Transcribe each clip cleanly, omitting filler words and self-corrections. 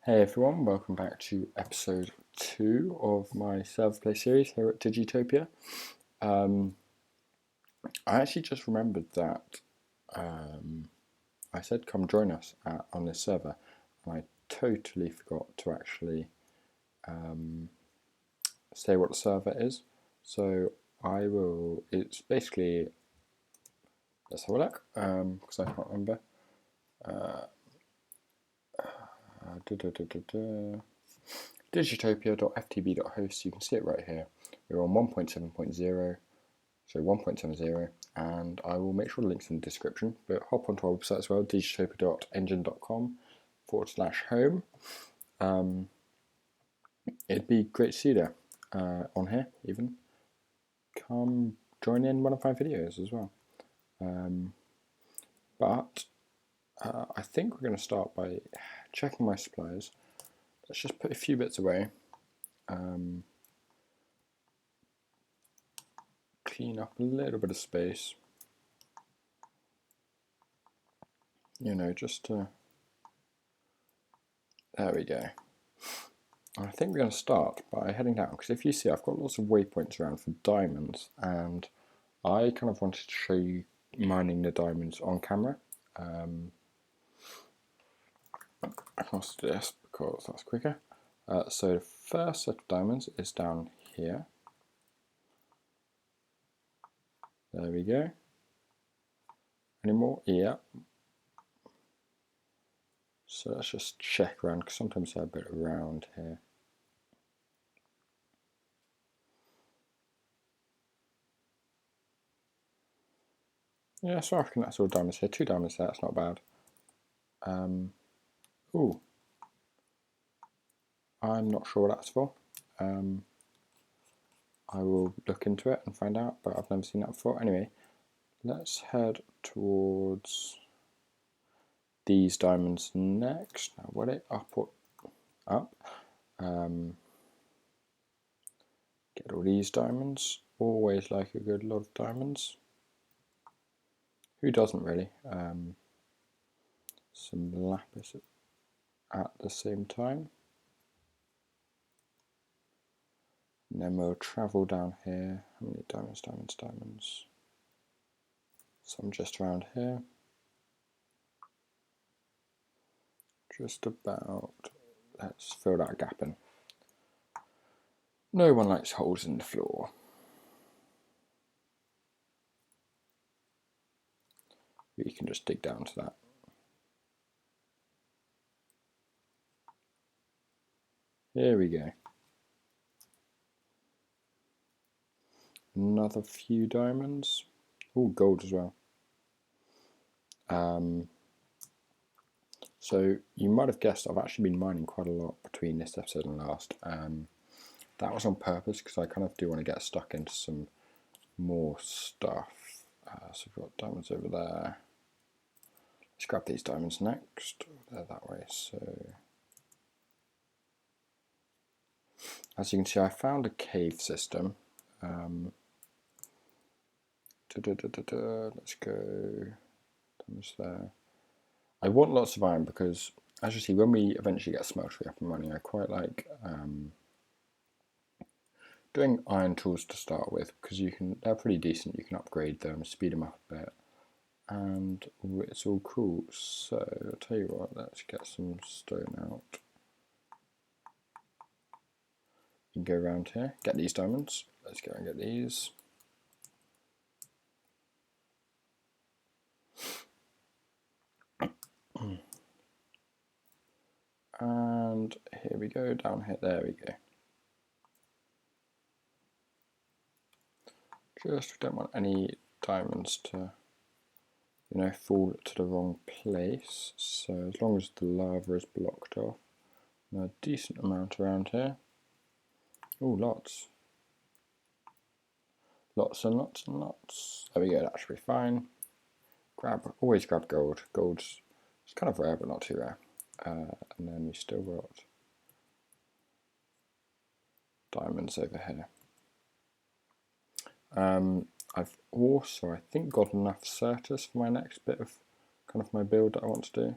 Hey everyone, welcome back to episode 2 of my server play series here at Digitopia. I actually just remembered that I said come join us on this server, and I totally forgot to actually say what the server is. So it's basically, let's have a look, because I can't remember. Digitopia.ftb.host, you can see it right here. We're on 1.7.0, so 1.70, and I will make sure the link's in the description, but hop onto our website as well, digitopia.engine.com/home. It'd be great to see you there, on here even. Come join in one of my videos as well. But I think we're going to start by checking my supplies. Let's just put a few bits away. Clean up a little bit of space. You know, just to... There we go. I think we're going to start by heading down, because if you see, I've got lots of waypoints around for diamonds, and I kind of wanted to show you mining the diamonds on camera. Across this, because that's quicker. So the first set of diamonds is down here. There we go. Any more? Yeah. So let's just check around, because sometimes they're a bit around here. Yeah, so I reckon that's all diamonds here. 2 diamonds there, that's not bad. Ooh. I'm not sure what that's for. I will look into it and find out, but I've never seen that before. Anyway, let's head towards these diamonds next. Now, were they up or up? Get all these diamonds. Always like a good lot of diamonds. Who doesn't really? Some lapis at the same time. And then we'll travel down here. How many diamonds, diamonds, diamonds? Some just around here. Just about. Let's fill that gap in. No one likes holes in the floor. But you can just dig down to that. Here we go. Another few diamonds. Oh, gold as well. So you might have guessed I've actually been mining quite a lot between this episode and last. That was on purpose, because I kind of do want to get stuck into some more stuff. So we've got diamonds over there. Let's grab these diamonds next. They're that way. So as you can see, I found a cave system. Let's go. Diamonds there. I want lots of iron because, as you see, when we eventually get smeltery up and running, I quite like doing iron tools to start with, because they're pretty decent. You can upgrade them, speed them up a bit, and it's all cool. So I'll tell you what, let's get some stone out. You can go around here, get these diamonds. Let's go and get these. And here we go, down here, there we go. Just don't want any diamonds to, fall to the wrong place. So as long as the lava is blocked off, and a decent amount around here. Oh, lots. Lots and lots and lots. There we go, that should be fine. Always grab gold. Gold's it's kind of rare, but not too rare. And then we still got diamonds over here. I've also, I think, got enough certus for my next bit of kind of my build that I want to do.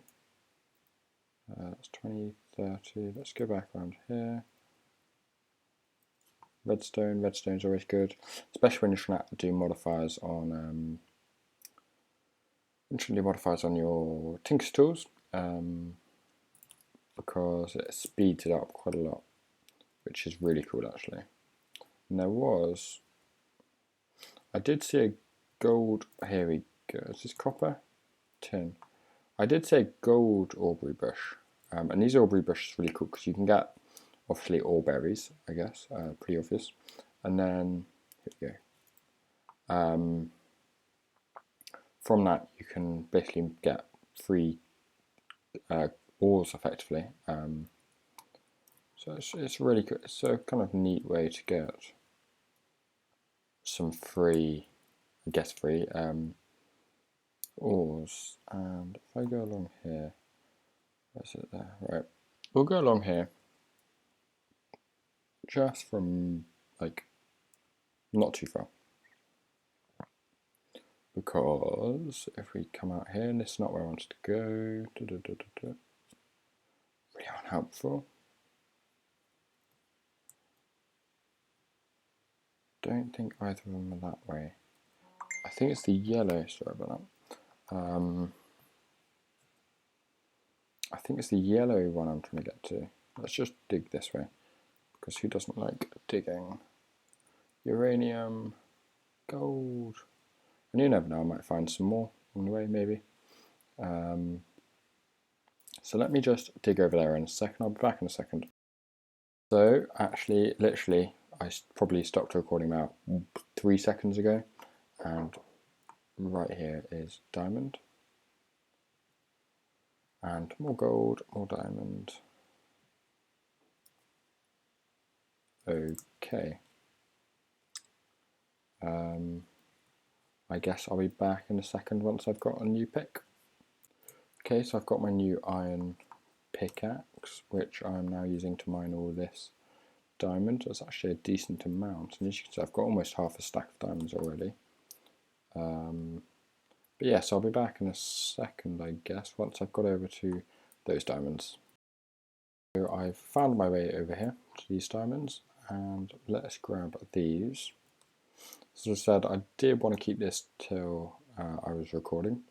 That's 20, 30. Let's go back around here. Redstone. Redstone's always good, especially when you're trying to do modifiers on your Tinker's tools, because it speeds it up quite a lot, which is really cool actually. And I did see a gold. Here we go. Is this copper? Tin. I did say gold aubrey bush, and these aubrey bushes are really cool because you can get obviously all berries, I guess, pretty obvious, and then here we go. From that you can basically get free ores effectively. So it's really good. It's a kind of neat way to get some free, I guess free ores. And if I go along here, where's it there? Right, we'll go along here, just from like not too far, because if we come out here, and this is not where I wanted to go. Really unhelpful. Don't think either of them are that way. I think it's the yellow. Sorry about that. I think it's the yellow one I'm trying to get to. Let's just dig this way, because who doesn't like digging? Uranium, gold, and you never know, I might find some more on the way maybe. So let me just dig over there in a second. I'll be back in a second. So actually, literally, I probably stopped recording about 3 seconds ago, and right here is diamond, and more gold, more diamond. Okay. I guess I'll be back in a second once I've got a new pick. Okay, so I've got my new iron pickaxe, which I'm now using to mine all this diamond. That's actually a decent amount, and as you can see, I've got almost half a stack of diamonds already. But yes, I'll be back in a second, I guess, once I've got over to those diamonds. So I've found my way over here to these diamonds, and let's grab these. As I said, I did want to keep this till I was recording,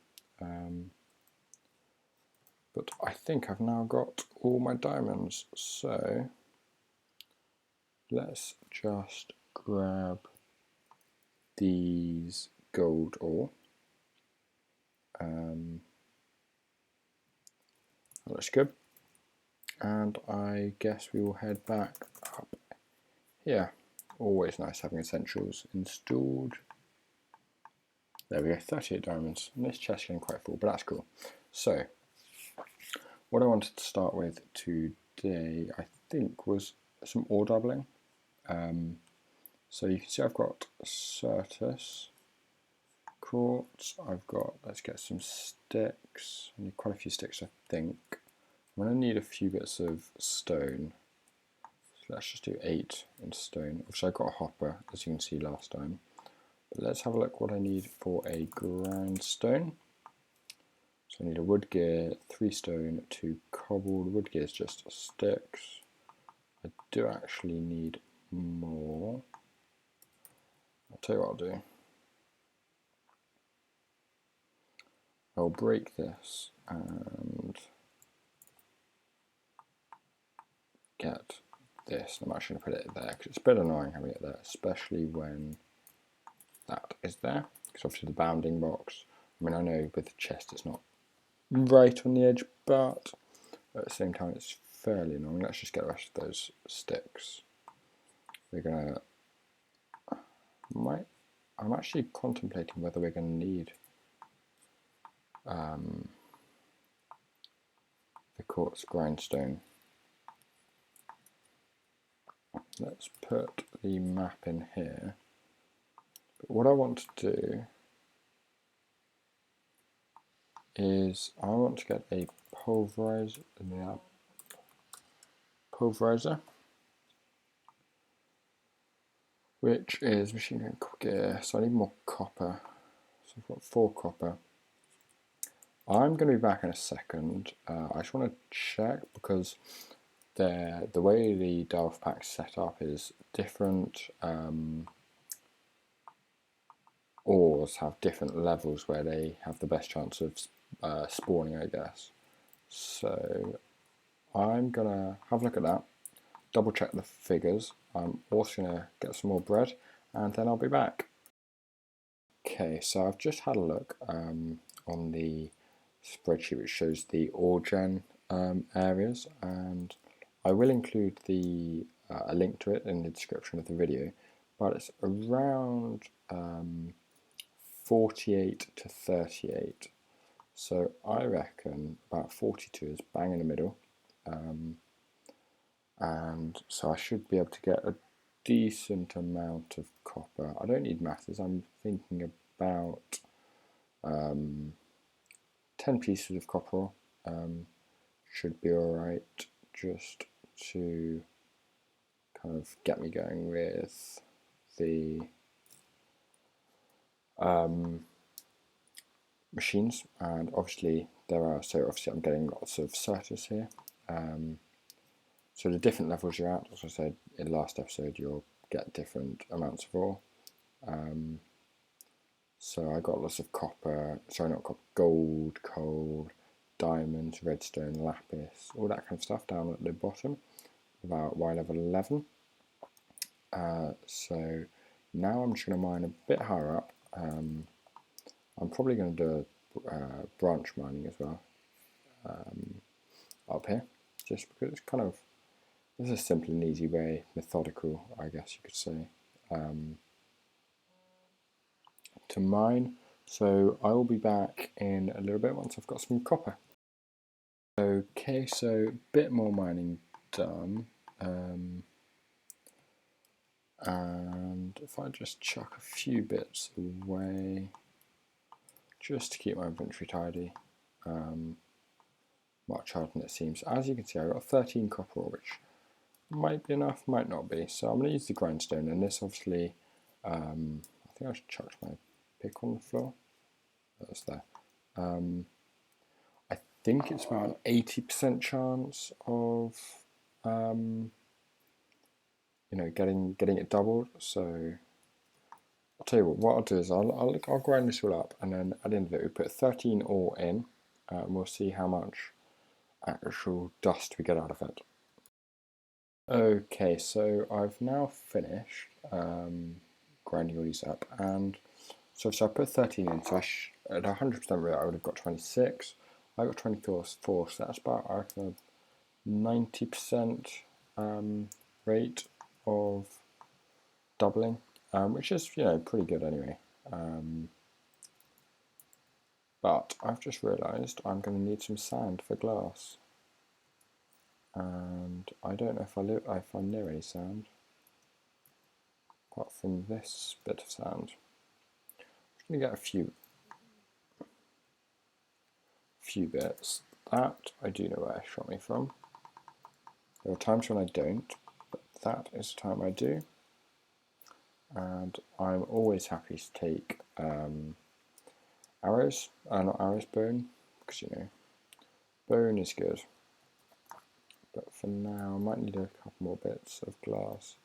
but I think I've now got all my diamonds, so let's just grab these gold ore. That's good. And I guess we will head back up here. Always nice having essentials installed. There we go, 38 diamonds. And this chest is getting quite full, but that's cool. So, what I wanted to start with today, I think, was some ore doubling. So you can see I've got Certus, quartz, I've got, let's get some sticks. I need quite a few sticks, I think. I'm going to need a few bits of stone. So let's just do 8 in stone, which I got a hopper, as you can see last time. But let's have a look what I need for a grindstone. So I need a wood gear, 3 stone, 2 cobble. The wood gear is just sticks. I do actually need more. I'll tell you what I'll do. I'll break this and get this. I'm actually going to put it there because it's a bit annoying having it there, especially when that is there. Because obviously the bounding box, I mean, I know with the chest it's not right on the edge, but at the same time it's fairly annoying. Let's just get the rest of those sticks. We're going to... I'm actually contemplating whether we're going to need the quartz grindstone. Let's put the map in here. But what I want to do is I want to get a pulverizer, which is machine gun gear. So I need more copper. So I've got 4 copper. I'm going to be back in a second. I just want to check because the way the Delph pack's set up is different. Ores have different levels where they have the best chance of spawning, I guess. So I'm going to have a look at that, double check the figures. I'm also going to get some more bread and then I'll be back. Okay, so I've just had a look on the spreadsheet which shows the oregen areas, and I will include a link to it in the description of the video, but it's around 48 to 38. So I reckon about 42 is bang in the middle, and so I should be able to get a decent amount of copper. I don't need masses, I'm thinking about 10 pieces of copper should be alright, just to kind of get me going with the machines. And obviously I'm getting lots of certus here. So the different levels you're at, as I said in the last episode, you'll get different amounts of ore. So I got lots of gold, coal, diamonds, redstone, lapis, all that kind of stuff down at the bottom, about Y level 11. So now I'm just going to mine a bit higher up. I'm probably going to do branch mining as well up here, just because it's kind of, this is a simple and easy way, methodical, I guess you could say, to mine. So I will be back in a little bit once I've got some copper. Okay, so a bit more mining done. And if I just chuck a few bits away, just to keep my inventory tidy, much harder than it seems. As you can see, I've got 13 copper ore, which might be enough, might not be. So I'm going to use the grindstone, and this obviously, I think I should chuck my pick on the floor. That's there. I think it's about an 80% chance of, getting it doubled. So I'll tell you what I'll do is I'll grind this all up, and then at the end of it we put 13 ore in, and we'll see how much actual dust we get out of it. Okay, so I've now finished grinding all these up, and so I put 13 in, so at 100% rate I would have got 26. I got 24, so that's about a 90% rate of doubling, which is pretty good anyway. But I've just realised I'm going to need some sand for glass, and I don't know if I'm near any sand apart from this bit of sand. I'm just going to get a few bits. That I do know where it shot me from. There are times when I don't, but that is the time I do. And I'm always happy to take arrows, not arrows, bone, because bone is good. But for now, I might need a couple more bits of glass.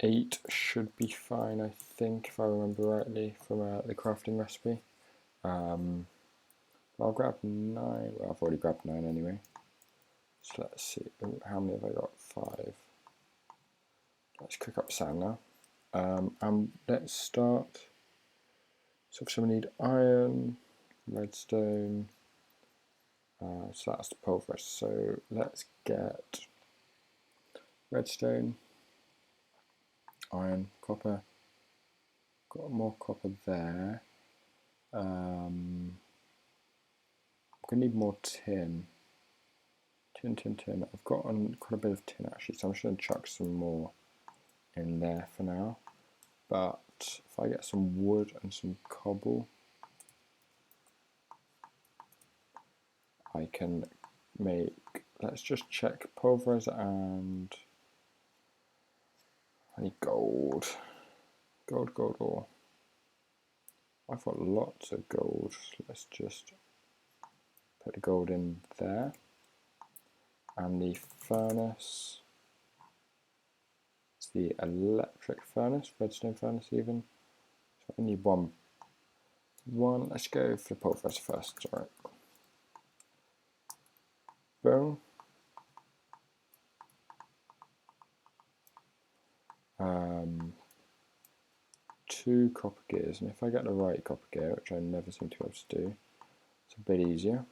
8 should be fine, I think, if I remember rightly from the crafting recipe. I'll grab 9. Well, I've already grabbed 9 anyway. So let's see, how many have I got? 5. Let's cook up sand now. And let's start. So obviously we need iron, redstone. So that's the pulverized. So let's get redstone, iron, copper. Got more copper there. I'm gonna need more tin. Tin. I've got quite a bit of tin actually, so I'm just gonna chuck some more in there for now. But if I get some wood and some cobble, I can make, let's just check pulverizer, and I need gold ore. I've got lots of gold. Let's just put the gold in there, and the furnace, it's the electric furnace, redstone furnace even, so I need one, let's go for the pulverizer first, alright. Boom. 2 copper gears, and if I get the right copper gear, which I never seem to be able to do, it's a bit easier.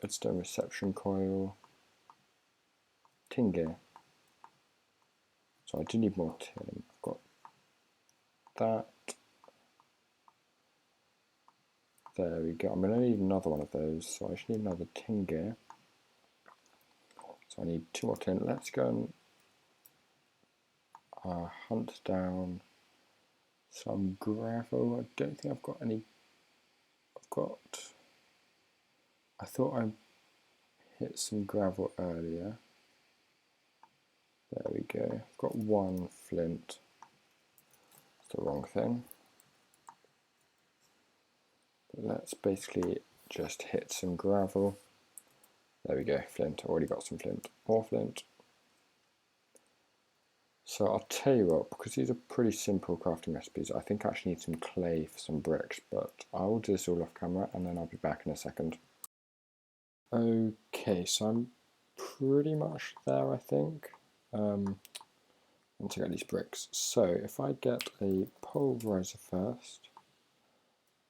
Redstone reception coil, tin gear. So I do need more tin. I've got that. There we go. I'm going to need another one of those, so I should need another tin gear. So I need 2 more tin. Let's go and hunt down some gravel. I don't think I've got any. I thought I hit some gravel earlier. There we go. I've got 1 flint. It's the wrong thing. But let's basically just hit some gravel. There we go, flint. Already got some flint. More flint. So I'll tell you what, because these are pretty simple crafting recipes, I think I actually need some clay for some bricks, but I will do this all off camera and then I'll be back in a second. Okay, so I'm pretty much there, I think. Once I get these bricks. So if I get a pulverizer first,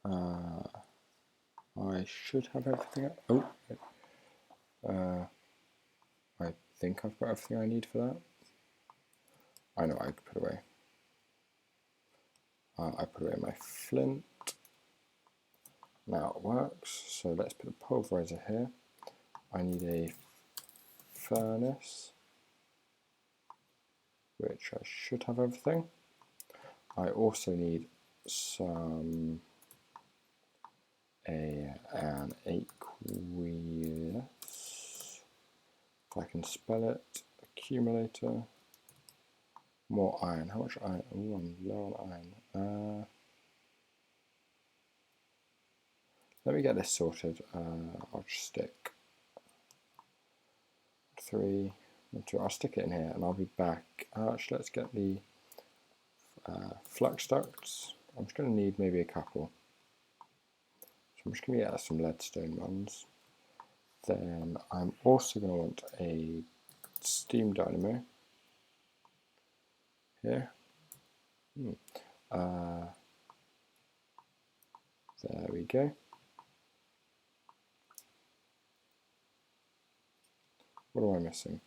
I should have everything. I think I've got everything I need for that. I know I could put away. I put away my flint. Now it works. So let's put a pulverizer here. I need a furnace, which I should have everything. I also need some an aqueous, if I can spell it, accumulator. More iron. How much iron? Oh, I'm low on iron. Let me get this sorted. I'll just stick 3, 2. I'll stick it in here and I'll be back. Actually, let's get the flux ducts. I'm just going to need maybe a couple. So I'm just going to get some leadstone ones. Then I'm also going to want a steam dynamo here. There we go. What am I missing?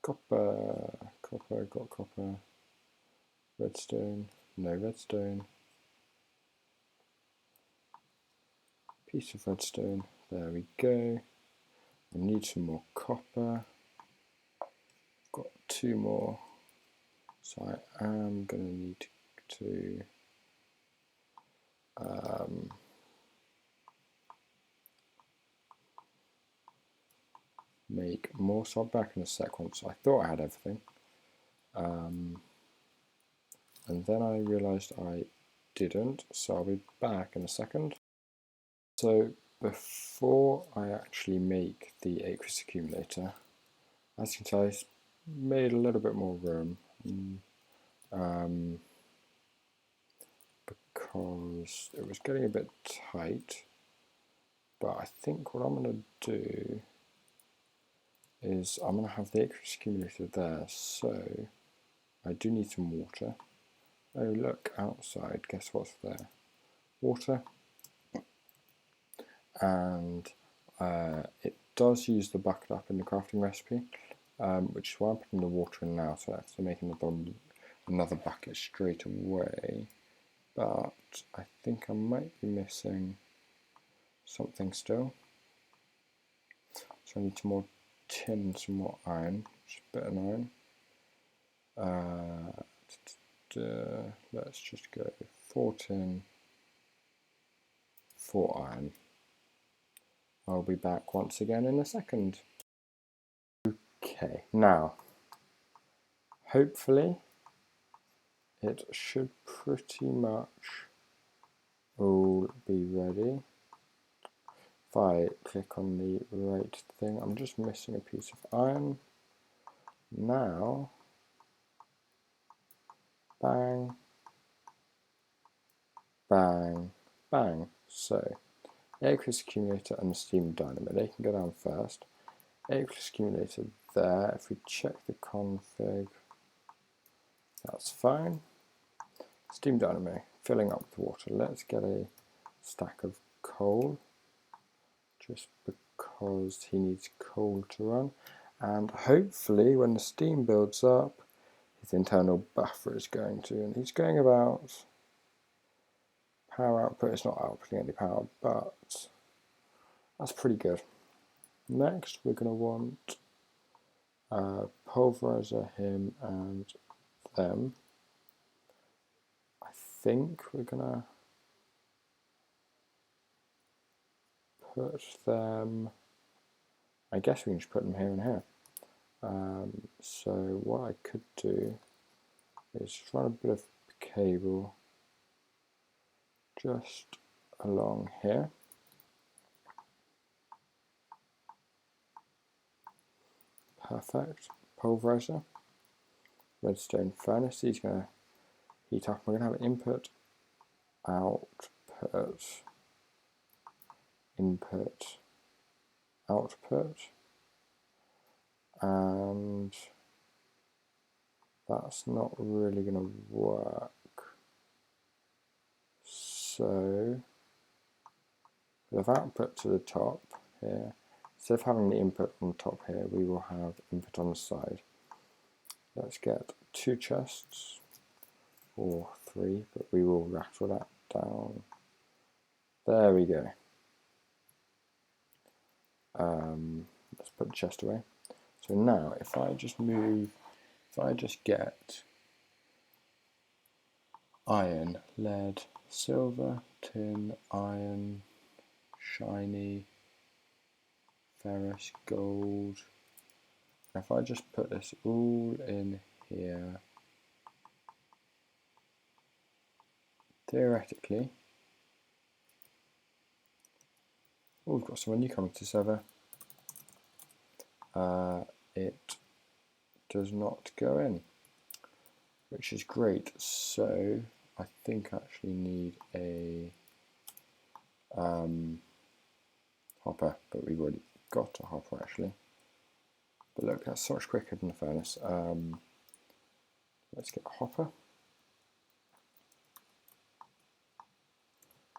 Copper, got copper. Redstone, no redstone. Piece of redstone, there we go. I need some more copper. Got 2 more. So I am going to need to make more. So I'll be back in a sec once I thought I had everything. And then I realised I didn't, so I'll be back in a second. So before I actually make the aqueous accumulator, as you can tell, I made a little bit more room. Because it was getting a bit tight, but I think what I'm going to do is I'm going to have the aqueous accumulator there, so I do need some water. Oh look, outside, guess what's there? Water. And it does use the bucket up in the crafting recipe, which is why I'm putting the water in now, so I have to make another bucket straight away. But I think I might be missing something still. So I need some more tin, some more iron, just a bit of iron. Let's just go 4 tin, 4 iron. I'll be back once again in a second. Okay, now, hopefully it should pretty much all be ready. If I click on the right thing, I'm just missing a piece of iron. Now, bang, bang, bang. So, Aqueous accumulator and steam dynamo, they can go down first. Aqueous accumulator there, if we check the config, that's fine. Steam dynamo, filling up with water. Let's get a stack of coal, just because he needs coal to run. And hopefully when the steam builds up, his internal buffer is going to, and he's going about power output, it's not outputting any power, but that's pretty good. Next, we're going to want pulverizer him and them. I think we're going to put them, I guess we can just put them here and here. So what I could do is run a bit of cable just along here. Perfect. Pulverizer. Redstone furnace. He's going to heat up. We're going to have input, output, input, output, and that's not really going to work. So we'll have output to the top here. Instead of having the input on the top here, we will have input on the side. Let's get 2 chests, or 3, but we will rattle that down. There we go. Let's put the chest away. So now, if I just get iron, lead, silver, tin, iron, shiny, ferrous, gold. If I just put this all in here, theoretically, oh, we've got someone new coming to the server. It does not go in, which is great. So I think I actually need a hopper, but we've already got a hopper actually. But look, that's so much quicker than the furnace. Let's get a hopper.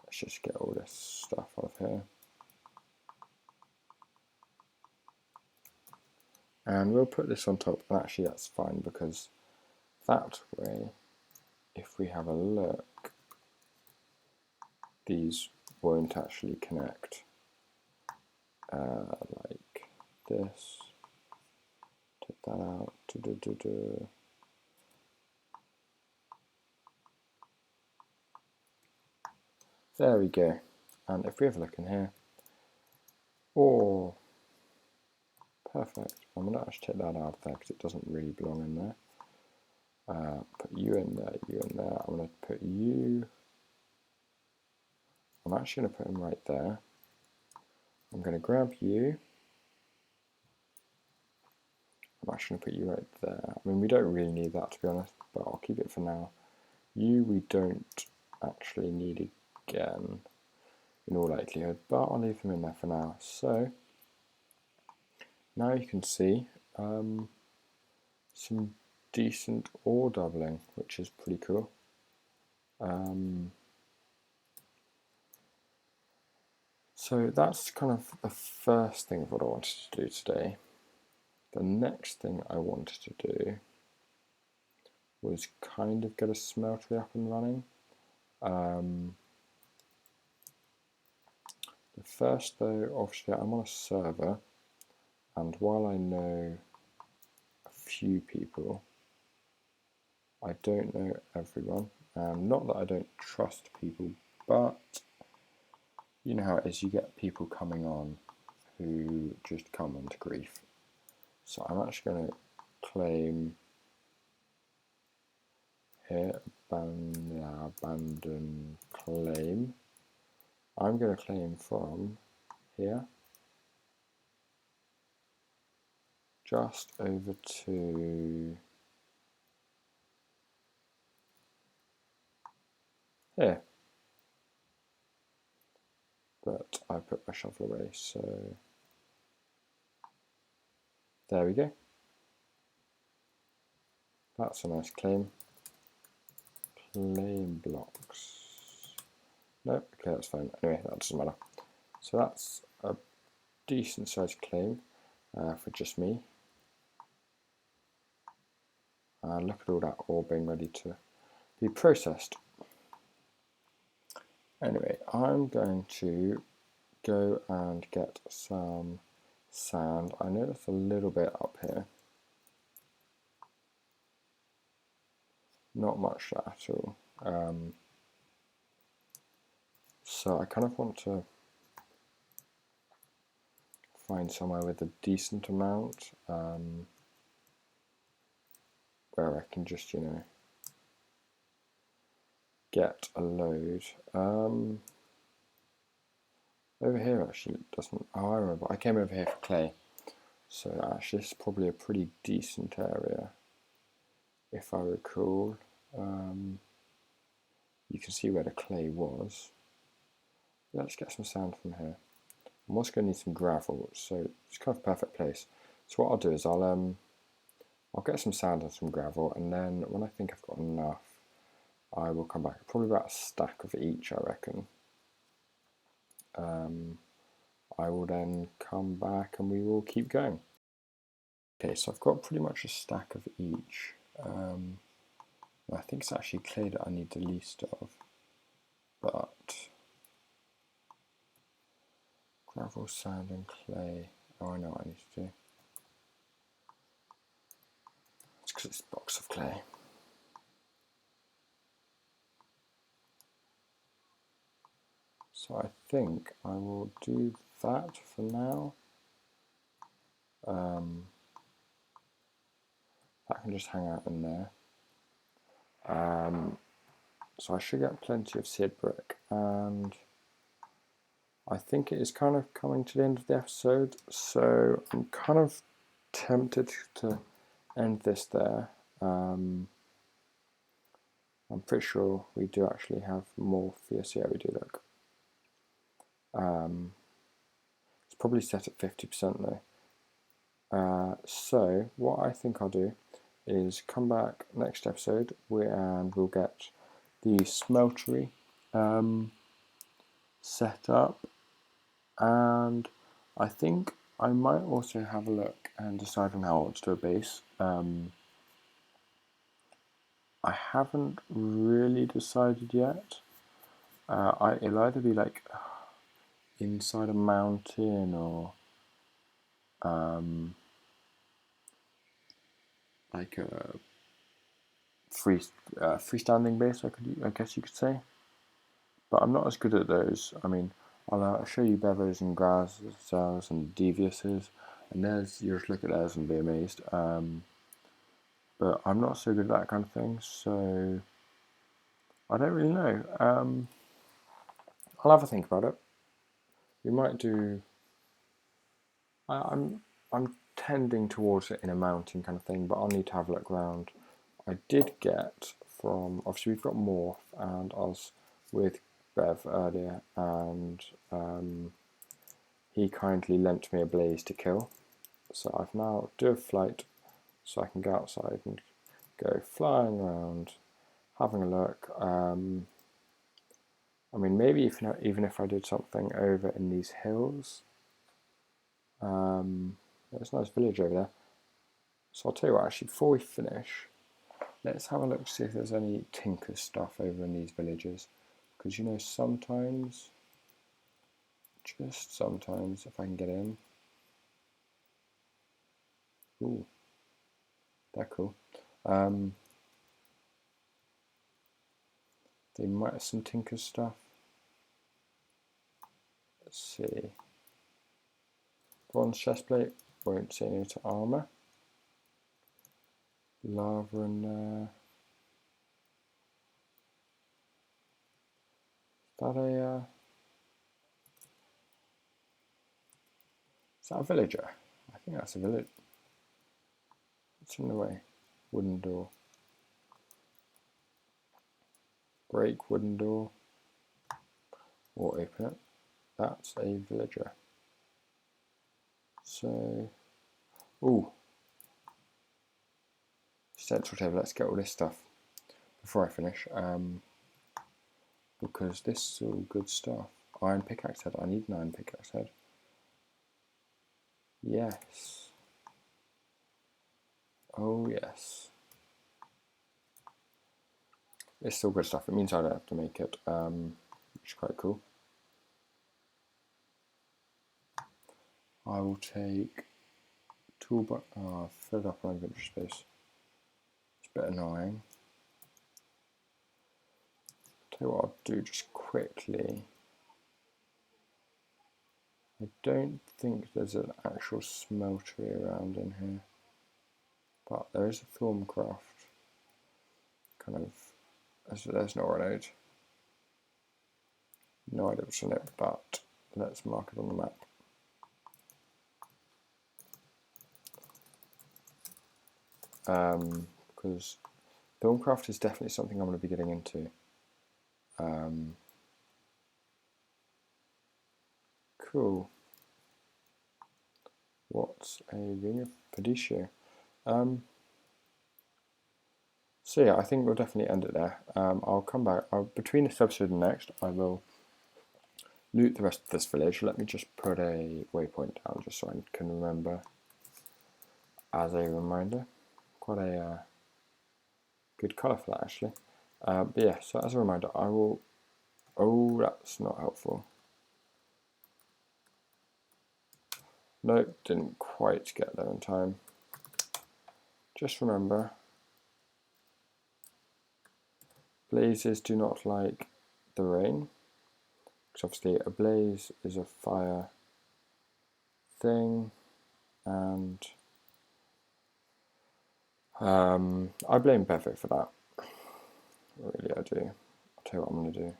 Let's just get all this stuff out of here. And we'll put this on top, and actually that's fine because that way, if we have a look, these won't actually connect like this. Take that out. There we go. And if we have a look in here, oh, perfect. I'm going to actually take that out of there because it doesn't really belong in there. Put you in there, you in there. I'm going to put you. I'm actually going to put him right there. I'm going to grab you. I'm actually going to put you right there. I mean, we don't really need that, to be honest, but I'll keep it for now. You we don't actually need again, in all likelihood, but I'll leave them in there for now. So, now you can see some decent ore doubling, which is pretty cool. So that's kind of the first thing of what I wanted to do today. The next thing I wanted to do was kind of get a smeltery up and running. The first though, obviously I'm on a server, and while I know a few people, I don't know everyone. Not that I don't trust people, but you know how it is, you get people coming on who just come onto grief. So I'm actually going to claim here, abandon claim. I'm going to claim from here, just over to here. But I put my shovel away, so there we go. That's a nice claim. Claim blocks. Nope, okay, that's fine. Anyway, that doesn't matter. So that's a decent sized claim for just me. And look at all that ore being ready to be processed. Anyway, I'm going to go and get some sand. I know there's a little bit up here. Not much at all. So I kind of want to find somewhere with a decent amount where I can just, you know, get a load. Over here actually doesn't. Oh, I remember. I came over here for clay. So actually, this is probably a pretty decent area, if I recall. You can see where the clay was. Let's get some sand from here. I'm also going to need some gravel, so it's kind of a perfect place. So what I'll do is I'll get some sand and some gravel, and then when I think I've got enough, I will come back. Probably about a stack of each, I reckon. I will then come back and we will keep going. Okay, so I've got pretty much a stack of each. I think it's actually clay that I need the least of, but gravel, sand and clay. Oh, I know what I need to do. It's because it's a box of clay. So I think I will do that for now. That can just hang out in there. So I should get plenty of seed brick, and I think it is kind of coming to the end of the episode, so I'm kind of tempted to end this there. I'm pretty sure we do actually have more fierce. Yeah, we do, look. It's probably set at 50% though. So what I think I'll do is come back next episode and we'll get the smeltery set up, and I think I might also have a look and decide on how I want to do a base. I haven't really decided yet. It'll either be like inside a mountain or like a freestanding base, I guess you could say. But I'm not as good at those. I mean, I'll show you bevers and gazelles and deviouses, and there's, you just look at those and be amazed. But I'm not so good at that kind of thing, so I don't really know. I'll have a think about it. We might do. I'm tending towards it in a mountain kind of thing, but I'll need to have a look around. I did get from, obviously we've got Morph, and I was with Bev earlier, and he kindly lent me a blaze to kill. So I've now do a flight, so I can go outside and go flying around, having a look. I mean, maybe even if I did something over in these hills. There's a nice village over there. So I'll tell you what, actually, before we finish, let's have a look to see if there's any tinker stuff over in these villages. Because, you know, sometimes, just sometimes, if I can get in. Ooh, they're cool. They might have some tinker stuff. Let's see. Bronze chestplate, won't say no to armour. Lava in there. Is that a that a villager? I think that's a village. It's in the way. Wooden door. Break wooden door. Or open it. That's a villager. So, ooh. Central table, let's get all this stuff before I finish. Because this is all good stuff. Iron pickaxe head, I need an iron pickaxe head. Yes. Oh yes. It's still good stuff. It means I don't have to make it, which is quite cool. I will take toolbox. Oh, I've filled up my inventory space. It's a bit annoying. Tell you what I'll do just quickly. I don't think there's an actual smeltery around in here, but there is a Thorncraft. Kind of, there's no road. No idea what's on it, but let's mark it on the map. Because Thorncraft is definitely something I'm going to be getting into. Cool. What's a ring of Perditio? So yeah, I think we'll definitely end it there. I'll come back. Between this episode and next, I will loot the rest of this village. Let me just put a waypoint down just so I can remember as a reminder. Quite a good colour for that actually. But yeah, so as a reminder, I will... Oh, that's not helpful. Nope, didn't quite get there in time. Just remember, blazes do not like the rain, because obviously a blaze is a fire thing, and I blame Perfect for that. Really, I do. I'll tell you what I'm going to do.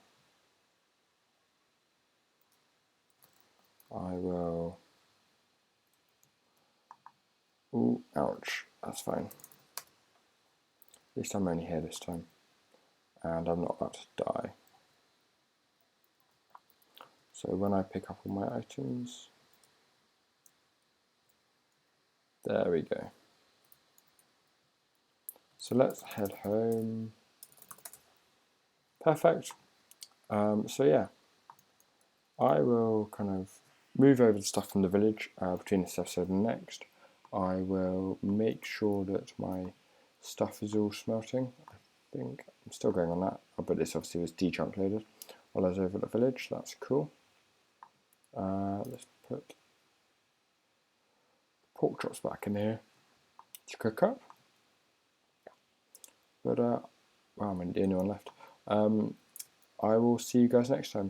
I will... Ooh, ouch. That's fine. At least I'm only here this time. And I'm not about to die. So when I pick up all my items... There we go. So let's head home. Perfect. So yeah. I will kind of move over the stuff from the village between this episode and next. I will make sure that my stuff is all smelting. I think I'm still going on that, but this obviously was de-chunk loaded while I was over at the village. That's cool. Let's put pork chops back in here to cook up. But well, I'm the only one left. I will see you guys next time.